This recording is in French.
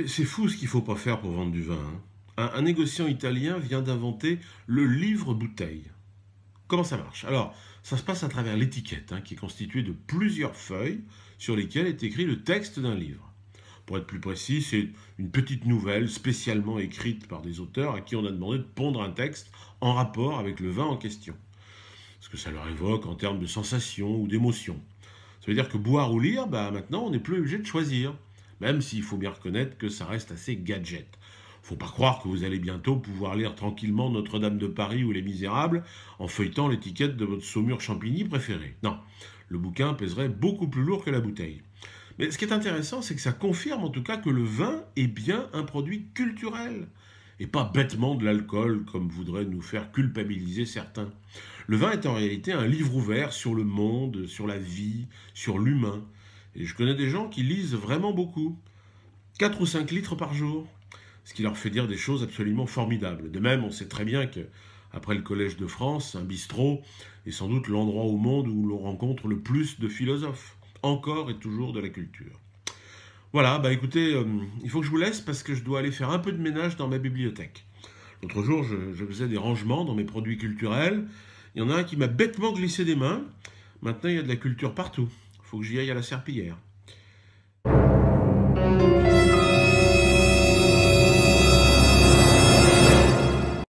C'est fou ce qu'il ne faut pas faire pour vendre du vin, hein. Un négociant italien vient d'inventer le livre-bouteille. Comment ça marche? Alors, ça se passe à travers l'étiquette, hein, qui est constituée de plusieurs feuilles sur lesquelles est écrit le texte d'un livre. Pour être plus précis, c'est une petite nouvelle spécialement écrite par des auteurs à qui on a demandé de pondre un texte en rapport avec le vin en question. Ce que ça leur évoque en termes de sensations ou d'émotions. Ça veut dire que boire ou lire, maintenant on n'est plus obligé de choisir. Même s'il faut bien reconnaître que ça reste assez gadget. Faut pas croire que vous allez bientôt pouvoir lire tranquillement Notre-Dame de Paris ou Les Misérables en feuilletant l'étiquette de votre Saumur Champigny préféré. Non, le bouquin pèserait beaucoup plus lourd que la bouteille. Mais ce qui est intéressant, c'est que ça confirme en tout cas que le vin est bien un produit culturel et pas bêtement de l'alcool comme voudraient nous faire culpabiliser certains. Le vin est en réalité un livre ouvert sur le monde, sur la vie, sur l'humain. Et je connais des gens qui lisent vraiment beaucoup. 4 ou 5 litres par jour. Ce qui leur fait dire des choses absolument formidables. De même, on sait très bien que, après le Collège de France, un bistrot est sans doute l'endroit au monde où l'on rencontre le plus de philosophes. Encore et toujours de la culture. Voilà, écoutez, il faut que je vous laisse parce que je dois aller faire un peu de ménage dans ma bibliothèque. L'autre jour, je faisais des rangements dans mes produits culturels. Il y en a un qui m'a bêtement glissé des mains. Maintenant, il y a de la culture partout. Il faut que j'y aille à la serpillière.